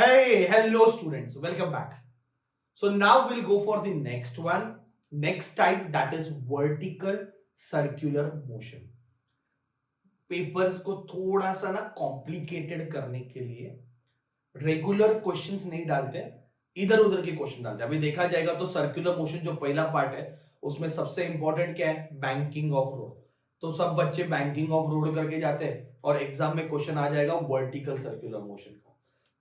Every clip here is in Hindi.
Hey, hello students, welcome back. So now we'll go for the next one, next type, that is vertical circular motion. Papers को थोड़ा सा ना कॉम्प्लिकेटेड करने के लिए रेगुलर क्वेश्चंस नहीं डालते, इधर उधर के क्वेश्चन डालते हैं। अभी देखा जाएगा तो सर्कुलर मोशन जो पहला पार्ट है उसमें सबसे इंपॉर्टेंट क्या है, बैंकिंग ऑफ रोड। तो सब बच्चे बैंकिंग ऑफ रोड करके जाते हैं और एग्जाम में क्वेश्चन आ जाएगा वर्टिकल सर्कुलर मोशन का।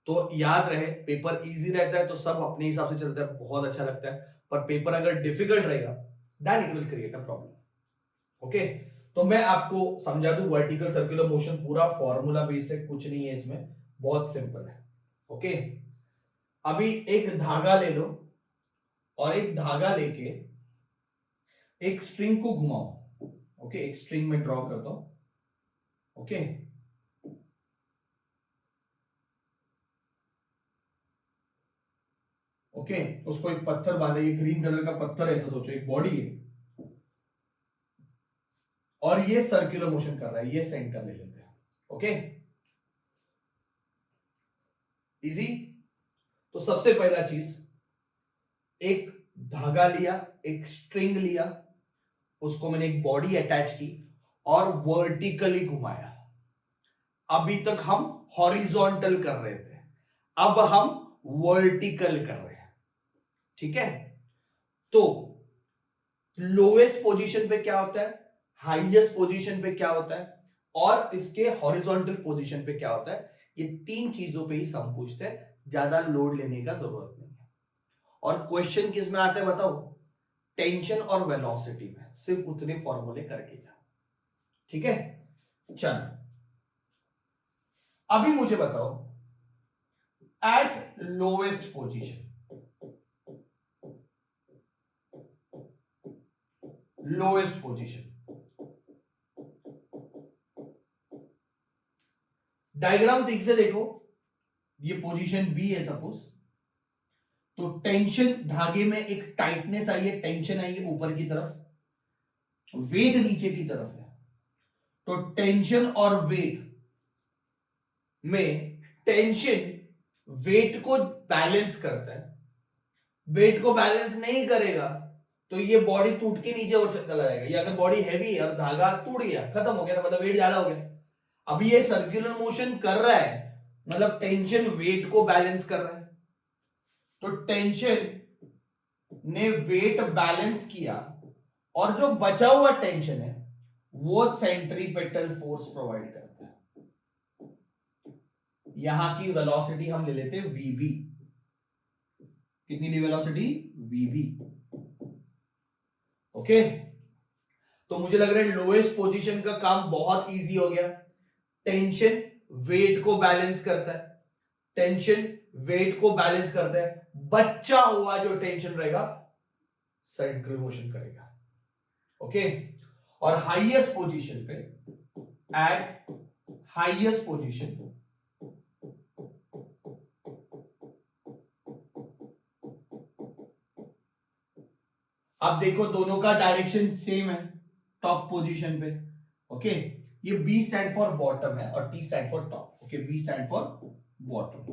तो याद रहे, पेपर इजी रहता है तो सब अपने हिसाब से चलता है, बहुत अच्छा लगता है। पर पेपर अगर डिफिकल्ट रहेगा then it will create a problem. Okay, तो मैं आपको समझा दूं, वर्टिकल सर्कुलर मोशन पूरा फॉर्मूला बेस्ड है, कुछ नहीं है इसमें, बहुत सिंपल है। ओके, अभी एक धागा ले लो और एक धागा लेके एक स्ट्रिंग को घुमाओ। ओके, एक स्ट्रिंग में ड्रॉ करता हूं। ओके, ओके, उसको एक पत्थर बांधे, ये ग्रीन कलर का पत्थर ऐसा सोचो, एक बॉडी है और ये सर्कुलर मोशन कर रहा है, ये सेंटर ले लेते हैं। Okay, easy. तो सबसे पहला चीज, एक धागा लिया, एक स्ट्रिंग लिया, उसको मैंने एक बॉडी अटैच की और वर्टिकली घुमाया। अभी तक हम हॉरिजॉन्टल कर रहे थे, अब हम वर्टिकल कर रहे हैं। ठीक है, तो लोएस्ट पोजीशन पे क्या होता है, हाईएस्ट पोजीशन पे क्या होता है और इसके हॉरिजॉन्टल पोजीशन पे क्या होता है, ये तीन चीजों पे ही सम पूछते हैं, ज्यादा लोड लेने का जरूरत नहीं है। और क्वेश्चन किस में आता है बताओ, टेंशन और वेलोसिटी में। सिर्फ उतने फॉर्मूले करके जाओ। ठीक है, चलो अभी मुझे बताओ, eight lowest position, lowest position, diagram ठीक से देखो, ये पोजीशन बी है सपोज, तो टेंशन, धागे में एक टाइटनेस आई है, टेंशन आई है ऊपर की तरफ, वेट नीचे की तरफ है। तो टेंशन और वेट में टेंशन वेट को बैलेंस करता है, वेट को बैलेंस नहीं करेगा तो ये बॉडी टूट के नीचे और चला जाएगा। ये अगर बॉडी हैवी है और धागा टूट गया, खत्म हो गया ना, मतलब वेट ज्यादा हो गया। अभी ये सर्कुलर मोशन कर रहा है, मतलब टेंशन वेट को बैलेंस कर रहा है। तो टेंशन ने वेट बैलेंस किया और जो बचा हुआ टेंशन है वो सेंट्रीपेटल फोर्स प्रोवाइड करता है। यहां की वेलोसिटी हम ले लेते हैं वीबी। कितनी ली वेलोसिटी, वीबी। ओके, तो मुझे लग रहा है लोएस्ट पोजीशन का काम बहुत इजी हो गया। टेंशन वेट को बैलेंस करता है, टेंशन वेट को बैलेंस करता है, बचा हुआ जो टेंशन रहेगा सर्कुलर मोशन करेगा। ओके, और हाईएस्ट पोजीशन पे, एट हाईएस्ट पोजीशन, अब देखो दोनों का डायरेक्शन सेम है टॉप पोजीशन पे। ओके, ये बी स्टैंड फॉर बॉटम है और T stand for top. Okay, B stand for bottom,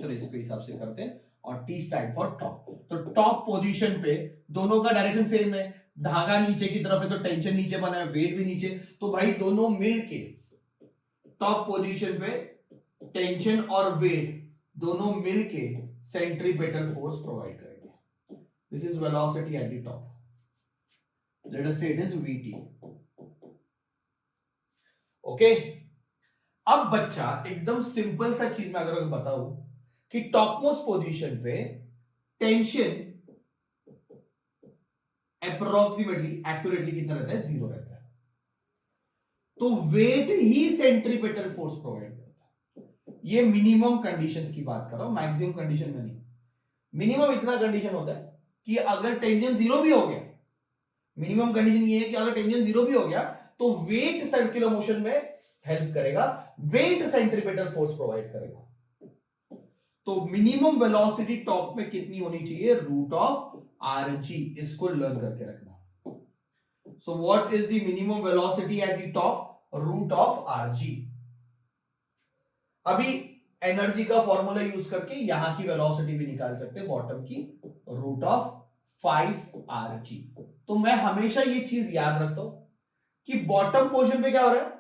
चलो इसके हिसाब से करते हैं, और टी स्टैंड फॉर टॉप। तो टॉप पोजीशन पे दोनों का डायरेक्शन सेम है, धागा नीचे की तरफ है तो टेंशन नीचे बना है, वेट भी नीचे, तो भाई दोनों मिलके टॉप पोजीशन पे टेंशन और वेट दोनों मिलके सेंट्रीपेटल फोर्स प्रोवाइड करेंगे। This is velocity at the top, let us से इट इज vt। ओके, अब बच्चा एकदम सिंपल सा चीज में अगर बताऊं कि टॉप मोस्ट पोजीशन पे टेंशन अप्रोक्सीमेटली एक्यूरेटली कितना रहता है, 0 रहता है, तो वेट ही सेंट्रीपेटल फोर्स प्रोवाइड करता है। ये मिनिमम कंडीशंस की बात कर रहा हूं, मैक्सिमम कंडीशन में नहीं। मिनिमम इतना कंडीशन होता है कि अगर टेंशन 0 भी हो गया, मिनिमम कंडीशन ये है कि अगर टेंशन 0 भी हो गया तो वेट सर्कुलर मोशन में हेल्प करेगा, वेट सेंट्रीपेटल फोर्स प्रोवाइड करेगा। तो मिनिमम वेलोसिटी टॉप में कितनी होनी चाहिए, रूट ऑफ rg, इसको लर्न करके रखना। So what is the minimum velocity at the top, root of rg। अभी एनर्जी का फॉर्मूला यूज करके यहां की वेलोसिटी भी निकाल सकते हैं, बॉटम की रूट ऑफ 5 rg। तो मैं हमेशा ये चीज याद रखता हूं कि बॉटम पोर्शन पे क्या हो रहा है,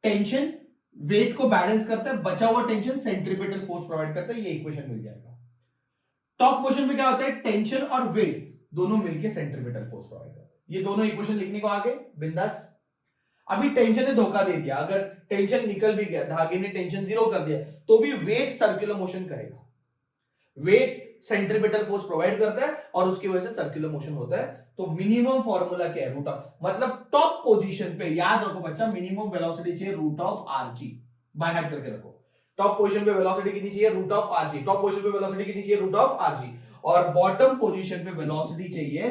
टेंशन वेट को बैलेंस करता है, बचा हुआ टेंशन सेंट्रीपिटल फोर्स प्रोवाइड करता है, ये इक्वेशन मिल जाएगा। टॉप पोर्शन पे क्या होता है, टेंशन और वेट दोनों मिलकर सेंट्रीपिटल फोर्स प्रोवाइड करते हैं। ये दोनों इक्वेशन लिखने को आगे बिंदास। अभी टेंशन ने धोखा दे दिया, अगर टेंशन निकल भी गया, धागे ने टेंशन 0 कर दिया, तो भी वेट सर्कुलर मोशन करेगा। वेट सेंट्रीपिटल फोर्स प्रोवाइड करता है और उसकी वजह से सर्कुलर मोशन होता है। तो मिनिमम फॉर्मूला क्या है, रूट ऑफ, मतलब टॉप पोजीशन पे याद रखो बच्चा, मिनिमम वेलोसिटी चाहिए root of RG, by heart करके रखो। टॉप पोजीशन पे वेलोसिटी कितनी चाहिए, root of RG. Top position पे वेलोसिटी कितनी चाहिए, रूट ऑफ आरजी। और बॉटम पोजीशन पे वेलोसिटी चाहिए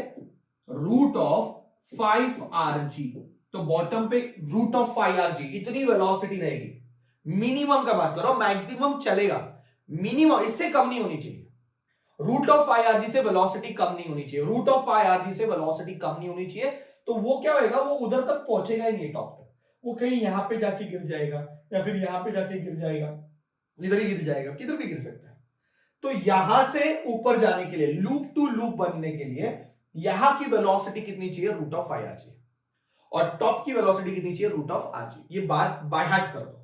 रूट ऑफ 5rg। तो बॉटम पे रूट ऑफ 5rg, इतनी वेलोसिटी रहेगी। मिनिमम का बात करो, मैक्सिमम चलेगा, मिनिमम इससे कम नहीं होनी चाहिए। रूट ऑफ 5rg से वेलोसिटी कम नहीं होनी चाहिए, रूट ऑफ 5rg से वेलोसिटी कम नहीं होनी चाहिए। तो वो क्या होगा, वो उधर तक पहुंचेगा ही नहीं टॉप तक, वो कहीं यहां पे जाके गिर जाएगा या फिर यहां पे जाके गिर जाएगा, इधर ही गिर जाएगा, किधर भी गिर सकता है। तो यहां से ऊपर जाने के लिए, लूप टू लूप बनने के लिए यहां की वेलोसिटी कितनी चाहिए, रूट ऑफ 5rg। और टॉप की वेलोसिटी कितनी चाहिए, रूट ऑफ आरजी। ये बात बाय हार्ट कर दो।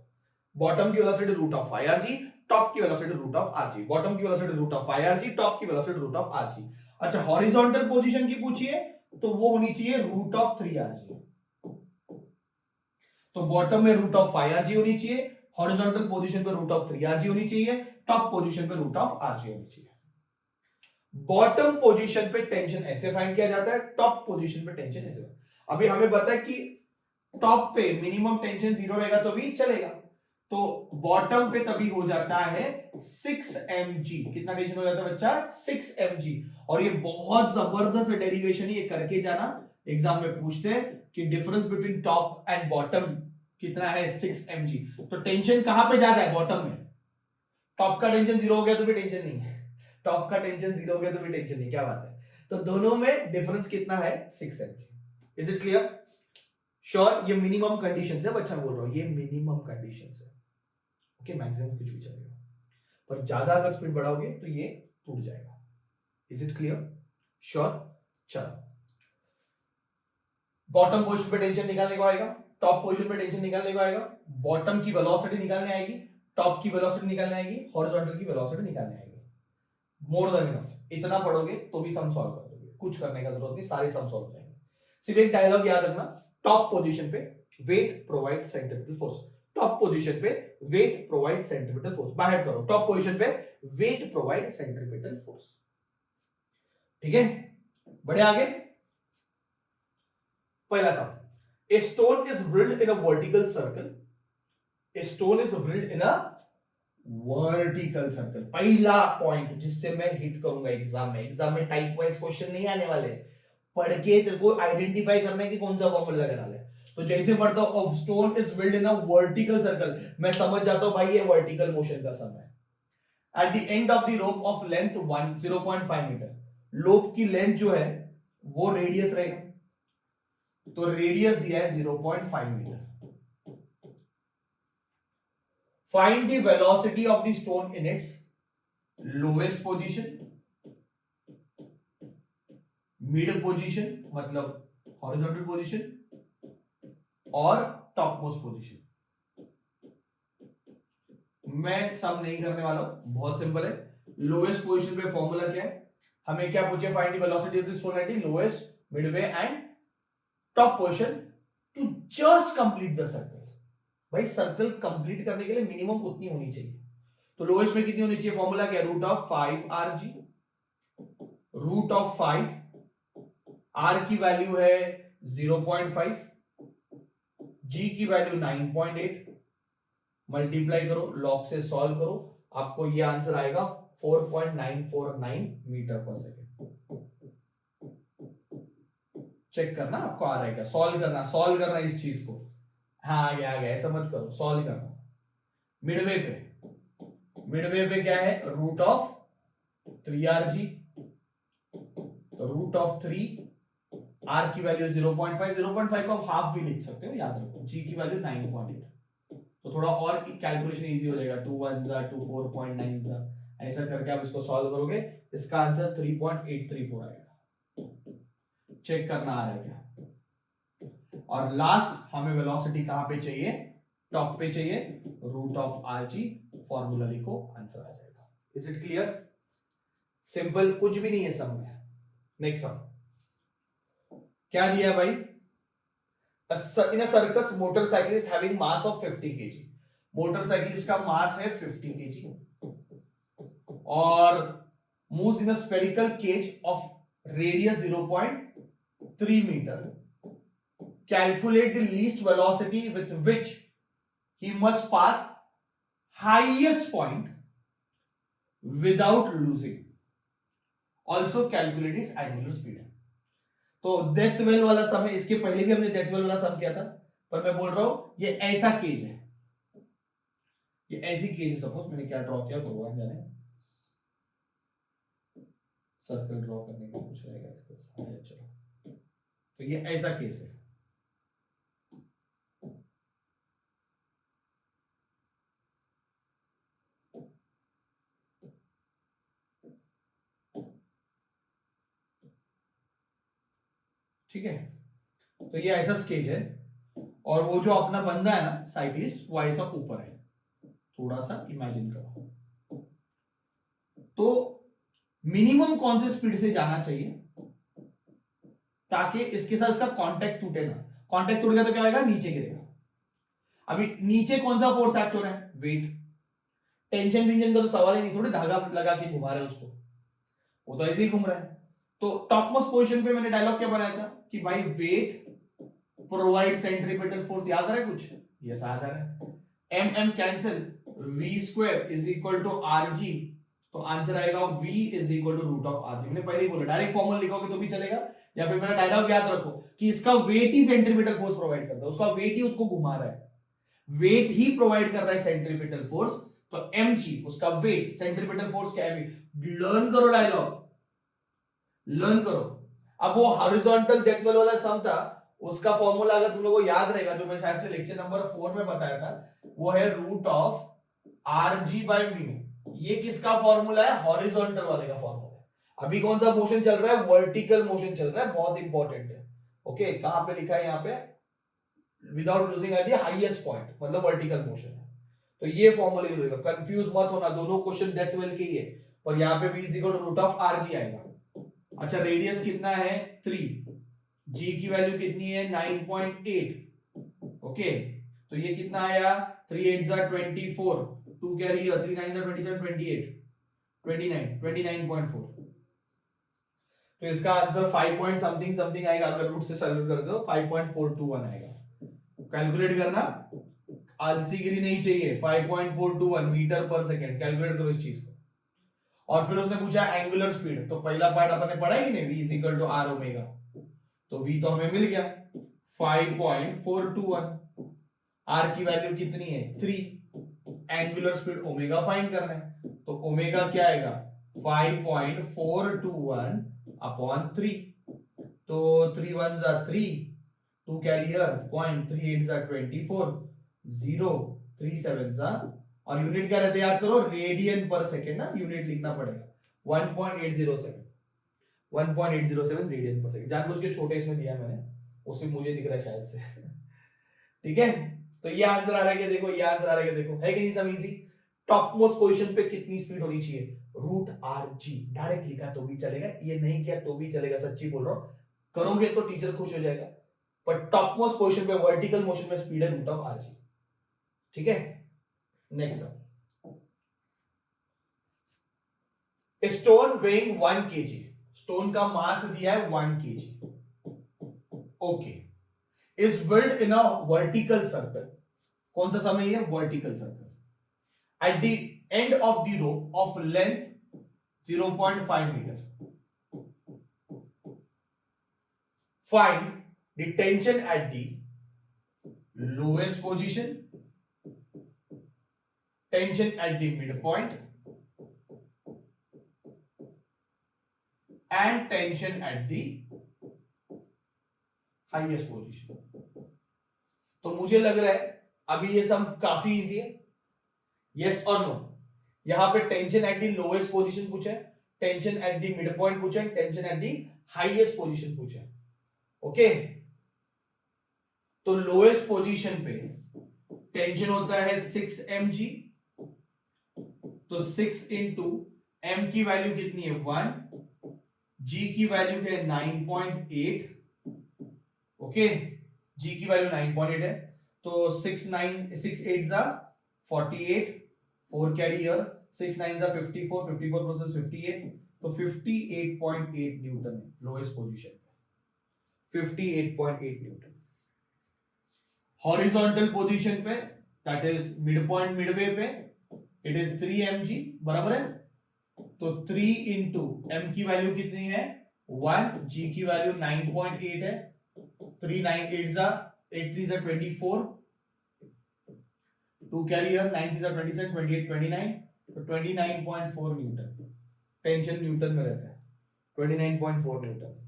बॉटम की velocity root of 5rg, top की velocity root of RG. Bottom की velocity root of 5rg, top की वेलोसिटी रूट ऑफ आरजी। अच्छा, हॉरिजॉन्टल पोजीशन की पूछिए तो वो होनी चाहिए रूट ऑफ 3rg। तो बॉटम में रूट ऑफ 5rg होनी चाहिए, हॉरिजॉन्टल पोजीशन पे रूट ऑफ 3rg होनी चाहिए, टॉप पोजीशन पे रूट ऑफ आरजी होनी चाहिए। बॉटम पोजीशन पे टेंशन ऐसे फाइंड किया जाता है, टॉप पोजीशन पे टेंशन ऐसे। अभी हमें पता है कि टॉप पे मिनिमम टेंशन 0 रहेगा तो भी चलेगा, तो बॉटम पे तभी हो जाता है 6 mg। कितना टेंशन हो जाता है बच्चा, 6 mg। और ये बहुत जबरदस्त डेरिवेशन है, ये करके जाना, एग्जाम में पूछते हैं कि difference between top and bottom कितना है, 6 mg। तो टेंशन कहां पे ज्यादा है, बॉटम में। टॉप का टेंशन 0 हो गया तो भी टेंशन नहीं है, टॉप का टेंशन 0 हो गया तो भी टेंशन नहीं, क्या बात है। तो दोनों में डिफरेंस कितना है, 6 mg। Is it clear? Sure, ये मिनिमम कंडीशंस है बच्चा, बोल रहा हूं ये मिनिमम कंडीशंस है। ओके, मैक्सिमम कुछ भी चलेगा, पर ज्यादा अगर स्पीड बढ़ाओगे तो ये टूट जाएगा। Is it clear? श्योर। चलो, बॉटम पोजीशन पे टेंशन निकालने को आएगा, टॉप पोजीशन पे टेंशन निकालने को आएगा, बॉटम की वेलोसिटी निकालने आएगी, टॉप की वेलोसिटी निकालने आएगी, हॉरिजॉन्टल की वेलोसिटी निकालने आएगी। मोर देन इनफ, इतना पढ़ोगे तो भी सम सॉल्व कर दोगे, कुछ करने का जरूरत नहीं, सारे सम सॉल्व हो जाएंगे। सिर्फ एक डायलॉग याद रखना, टॉप पोजीशन पे weight provide centripetal force, top position पे वेट प्रोवाइड सेंट्रीपिटल फोर्स। बाहर करो, टॉप पोजीशन पे वेट प्रोवाइड सेंट्रीपिटल फोर्स। ठीक है, बढ़े आगे। पहला sum, a stone is drilled in a vertical circle, a stone is drilled in a vertical circle। पहला पॉइंट जिससे मैं हिट करूंगा एग्जाम में टाइप वाइज क्वेश्चन नहीं आने वाले, पढ़ के तेरे को आइडेंटिफाई करना है कि कौन सा फॉर्मूला लगाना है। तो जैसे पढ़ता हूं of stone is build in a vertical circle, मैं समझ जाता हूं भाई ये वर्टिकल मोशन का सम है। At the end of the rope of length 0.5 metre, loop की लेंथ जो है वो रेडियस रहेगा, तो रेडियस दिया है 0.5 metre. Find the velocity of the stone in its lowest position, mid position मतलब हॉरिजॉन्टल पोजीशन, और टॉप मोस्ट पोजीशन। मैं सम नहीं करने वाला हूं, बहुत सिंपल है। लोएस्ट पोजीशन पे फॉर्मूला क्या है, हमें क्या पूछे, find the velocity of the stone at the lowest, midway and top position to just complete the circle. भाई सर्कल कंप्लीट करने के लिए मिनिमम उतनी होनी चाहिए, तो लोएस्ट में कितनी होनी चाहिए, फॉर्मूला क्या है, root of 5rg, root of 5, r की वैल्यू है 0.5, g की वैल्यू 9.8, मल्टीप्लाई करो, लॉग से सॉल्व करो, आपको ये आंसर आएगा 4.949 मीटर पर सेकेंड। चेक करना आपको आ रहा है क्या, सॉल्व करना इस चीज को। हाँ आ गया ऐसा मत करो, सॉल्व करना। मिडवे पे क्या है, रूट ऑफ 3rg, तो रूट ऑफ 3, r की वैल्यू 0.5 को आप हाफ भी लिख सकते हो, याद रखो, g की वैल्यू 9.8, तो थोड़ा और कैलकुलेशन इजी हो जाएगा, 2 1 जा 2 4.9 जा, ऐसा करके आप इसको सॉल्व करोगे, इसका आंसर 3.834 आएगा। चेक करना आ रहा है क्या। और लास्ट हमें वेलोसिटी कहां पे चाहिए, टॉप पे चाहिए, root of R G, formula लिखो, आंसर आ जाएगा। Is it clear? सिंपल, कुछ भी नहीं है सम में। नेक्स्ट सम क्या दिया है भाई, in a circus motorcyclist having mass of 50 kg, motorcyclist का मास है 50 kg और moves in a spherical cage of radius 0.3 metre, calculate the least velocity with which he must pass highest point without losing, also calculate its angular speed. तो डेथ वेल वाला सम है, इसके पहले भी हमने डेथ वेल वाला सम किया था, पर मैं बोल रहा हूं ये ऐसा केज है, ये ऐसी केज है। सपोज मैंने क्या ड्रॉ किया भगवान जाने, सर्कल ड्रॉ करने का कुछ रहेगा इसके साथ, चलो तो ये ऐसा केस है। ठीक है, तो ये ऐसा स्केच है और वो जो अपना बंदा है ना साइक्लिस्ट, वो ऐसा ऊपर है, थोड़ा सा इमेजिन करो। तो मिनिमम कौन से स्पीड से जाना चाहिए ताकि इसके साथ इसका कांटेक्ट टूटे ना, कांटेक्ट टूट गया तो क्या होगा, नीचे गिरेगा। अभी नीचे कौन सा फोर्स एक्ट हो रहा है, वेट। टेंशन विंजन का तो सवाल ही नहीं, थोड़ी धागा लगा के घुमा रहे हैं उसको, वो तो ऐसे ही घूम रहा है। तो टॉप मोस्ट पोजीशन पे मैंने डायलॉग क्या बनाया था कि भाई वेट प्रोवाइड सेंट्रीपिटल फोर्स, याद आ रहा है कुछ, यस याद आ रहा है। M M cancel, V square is equal to R G, तो आंसर आएगा v is equal to root of R G. मैंने पहले ही बोला डायरेक्ट फॉर्मूला लिखोगे तो भी चलेगा, या फिर मेरा डायलॉग याद रखो कि इसका वेट ही सेंट्रीपिटल फोर्स प्रोवाइड करता है, उसका वेट ही उसको घुमा रहा है, वेट ही प्रोवाइड कर रहा है सेंट्रीपिटल फोर्स, तो mg उसका वेट, सेंट्रीपिटल फोर्स क्या है, लर्न करो डायलॉग, लर्न करो। अब वो हॉरिजॉन्टल डेप्थ वेल वाला सम था, उसका फॉर्मूला अगर तुम लोगों को याद रहेगा, जो मैं शायद से लेक्चर नंबर 4 में बताया था, वो है root of R G by mu. ये किसका फॉर्मूला है, हॉरिजॉन्टल वाले का फॉर्मूला है। अभी कौन सा मोशन चल रहा है, वर्टिकल मोशन चल रहा है, बहुत इंपॉर्टेंट है। ओके, कहां पे लिखा है यहाँ पे, without losing eight the highest point, मतलब वर्टिकल मोशन है। तो ये फॉर्मूला यूज होगा, कंफ्यूज मत होना, दोनों क्वेश्चन डेप्थ वेल के ही है, और यहाँ पे v is equal to root of R G आएगा। अच्छा, रेडियस कितना है 3, जी की वैल्यू कितनी है 9.8। ओके, तो ये कितना आया, 3 8 जा 24, 2 कैरी लिया, 3 9 जा 27, 28, 29, 29.4। तो इसका आंसर 5 पॉइंट समथिंग समथिंग आएगा, अगर रूट से सॉल्व कर दो 5.421 आएगा। कैलकुलेट करना, आलसीगिरी नहीं चाहिए, 5.421 मीटर पर सेकेंड, कैलकुलेट करो इस चीज को। और फिर उसने पूछा एंगुलर स्पीड, तो पहला पार्ट अपन ने पढ़ा ही नहीं, v is equal to R omega, तो v तो हमें मिल गया 5.421, r की वैल्यू कितनी है 3, एंगुलर स्पीड ओमेगा फाइंड करना है, तो ओमेगा क्या आएगा 5.421 अपॉन 3, तो 3 1 जा 3, 2 कैरी हियर, 0.38 जा 24, 0 3 7 जा, और यूनिट क्या रहते याद करो, रेडियन पर सेकेंड ना, यूनिट लिखना पड़ेगा, 1.807 1.807 रेडियन पर सेकेंड, जानबूझ के छोटे इसमें दिया मैंने, उससे मुझे दिख रहा है शायद से ठीक है, तो ये आंसर आ रहा है कि देखो, ये आंसर आ रहा है कि देखो, है कि नहीं सब इजी। टॉप मोस्ट पोजीशन पे कितनी स्पीड होनी चाहिए, रूट आर जी, डायरेक्ट लिखा तो भी चलेगा, ये नहीं किया तो भी चलेगा, सच्ची बोल रहा हूं, करोगे तो टीचर खुश हो जाएगा, पर टॉप मोस्ट पोजीशन पे वर्टिकल मोशन में स्पीड है रूट ऑफ आर जी। ठीक है, next stone weighing 1 kg, stone का मास दिया है 1 kg, okay, is build in a vertical circle, कौन सा समय है, vertical circle, at the end of the rope of length 0.5 metre, find the tension at the lowest position, tension at the mid point and tension at the highest position. तो मुझे लग रहा है अभी ये सम काफी इजी है, यस और नो। यहां पे tension at the lowest position पूछे, tension at the mid point पूछे, tension at the highest position पूछे। ओके, तो लोएस्ट पोजीशन पे टेंशन होता है 6 mg, तो 6 इंटू m की वैल्यू कितनी है 1, g की वैल्यू है 9.8। ओके, g की वैल्यू 9.8 है, तो 6 8 जा 48, 4 कैरी हियर, 6 9 जा 54, 54 प्लस 58, तो 58.8 न्यूटन है लोएस्ट पोजीशन पे, 58.8 न्यूटन। हॉरिजॉन्टल पोजीशन पे that is mid point Midway पे इट इज 3 mg, बराबर है। तो 3 इंटू m की वैल्यू कितनी है 1, g की वैल्यू 9.8 है, 3 9 8 जा 8 3 जा 24, 2 कैरी हियर, 9 3 जा 27, 28 29, तो 29.4 न्यूटन टेंशन न्यूटन में रहता है, 29.4 न्यूटन।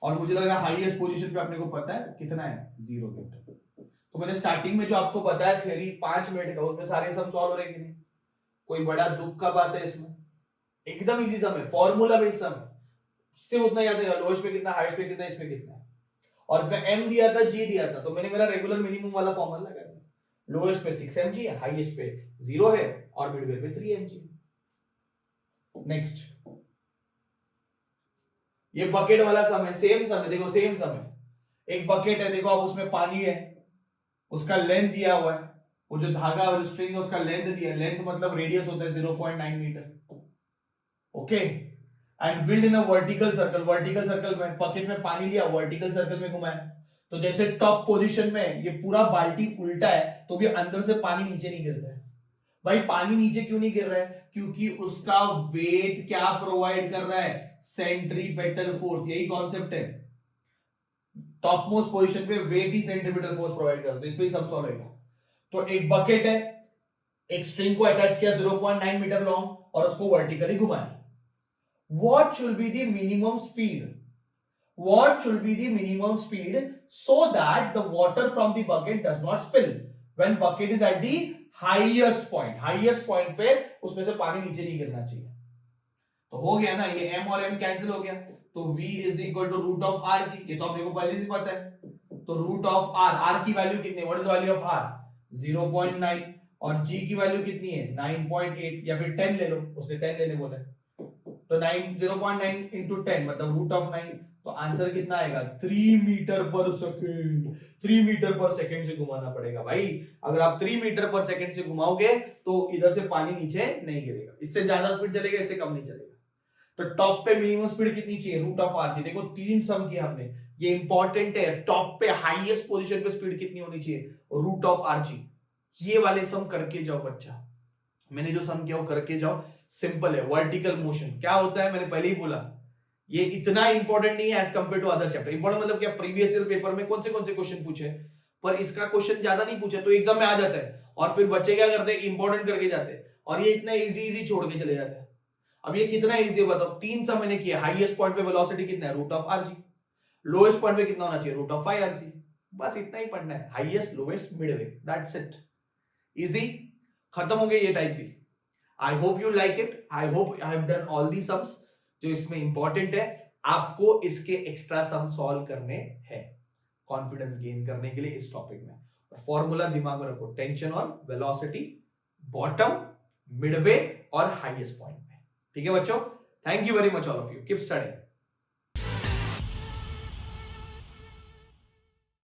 और मुझे लग रहा है हाईएस्ट पोजीशन पे अपने को पता है कितना है 0 न्यूटन। तो मैंने स्टार्टिंग में जो आपको बताया थ्योरी 5 मिनट का, उसमें सारे सम सॉल्व हो रहे कि नहीं? कोई बड़ा दुख का बात है इसमें? एकदम इजी सम है, फॉर्मूला बेस्ड सम है, सिर्फ उतना याद रखना लोएस्ट पे कितना, हाईएस्ट पे कितना, इसमें कितना है। और इसमें m दिया था, g दिया था, तो मैंने मेरा रेगुलर मिनिमम वाला फॉर्मूला लगा दिया। लोएस्ट पे 6 mg है, हाईएस्ट पे 0 है, और मिडवे पे 3 mg। नेक्स्ट, ये बकेट वाला सम है, सेम सम है, देखो सेम सम है। एक बकेट है, देखो आप उसमें पानी है, उसका लेंथ दिया हुआ है, वो जो धागा और स्ट्रिंग है उसका लेंथ दिया है, लेंथ मतलब रेडियस होता है 0.9 metre. Okay, and filled in a vertical circle, vertical circle में बकेट में पानी लिया, वर्टिकल सर्कल में घुमाया, तो जैसे टॉप पोजीशन में ये पूरा बाल्टी उल्टा है, तो भी अंदर से पानी नीचे नहीं गिरता है। भाई पानी नीचे क्यों नहीं गिर रहा है? क्योंकि उसका वेट क्या प्रोवाइड कर रहा है, सेंट्रीपेटल फोर्स। यही कॉन्सेप्ट है, टॉप मोस्ट पोजीशन पे वेट ही सेंट्रीपेटल फोर्स प्रोवाइड करता है। इस पे ही सब सॉल्व होगा। तो एक बकेट है, एक स्ट्रिंग को अटैच किया 0.9 मीटर लॉन्ग और उसको वर्टिकली घुमाया। What should be the minimum speed, what should be the minimum speed so that the water from the bucket does not spill when bucket is at the highest point पे उसमें से पानी नीचे नहीं गिरना चाहिए। तो हो गया ना, ये m और m कैंसिल हो गया, तो v is equal to root of R G, ये तो अपने को पहले से पता है। तो रूट ऑफ आर, आर की वैल्यू कितनी है, what is value of R 0.9, और g की वैल्यू कितनी है 9.8, या फिर 10 ले लो, उसने 10 लेने बोला है, तो 0.9 इंटू 10 मतलब रूट ऑफ 9, तो आंसर कितना आएगा 3 मीटर पर सेकेंड। 3 मीटर पर सेकेंड से घुमाना पड़ेगा भाई। अगर आप 3 मीटर पर सेकेंड से घुमाओगे तो इधर से पानी नीचे नहीं गिरेगा, इससे ज्यादा स्पीड चलेगा, इससे कम नहीं चलेगा। तो टॉप पे मिनिमम स्पीड कितनी चाहिए, रूट ऑफ आर चाहिए। देखो 3 सम किया हमने, ये इंपॉर्टेंट है। टॉप पे हाईएस्ट पोजीशन पे स्पीड कितनी होनी चाहिए, रूट ऑफ आर जी। ये वाले सम करके जाओ बच्चा, मैंने जो सम किया वो करके जाओ, सिंपल है। वर्टिकल मोशन क्या होता है, मैंने पहले ही बोला, ये इतना इंपॉर्टेंट नहीं है as compare to other chapter. Important मतलब क्या, प्रीवियस ईयर पेपर में कौन से क्वेश्चन पूछे, पर इसका क्वेश्चन ज्यादा नहीं पूछे तो एग्जाम में आ जाता है। और फिर बच्चे क्या करते हैं, इंपॉर्टेंट करके जाते हैं, और ये इतना इजी छोड़ के चले जाते हैं। अब ये कितना इजी है बताओ, 3 सम मैंने किया। हाईएस्ट पॉइंट पे वेलोसिटी कितना है, root of R G. Lowest point पे कितना होना चाहिए, रूट ऑफ 5 आर जी। बस इतना ही पढ़ना है, highest lowest Midway, that's it. Easy, खत्म हो गया ये टाइप भी। I hope you like it, I hope I have done all the sums जो इसमें इंपॉर्टेंट है। आपको इसके एक्स्ट्रा सम सॉल्व करने हैं कॉन्फिडेंस गेन करने के लिए इस टॉपिक में। फॉर्मूला दिमाग में रखो, टेंशन और वेलोसिटी बॉटम, मिडवे और हाईएस्ट पॉइंट में। ठीक है बच्चों, thank you very much all of you, keep studying.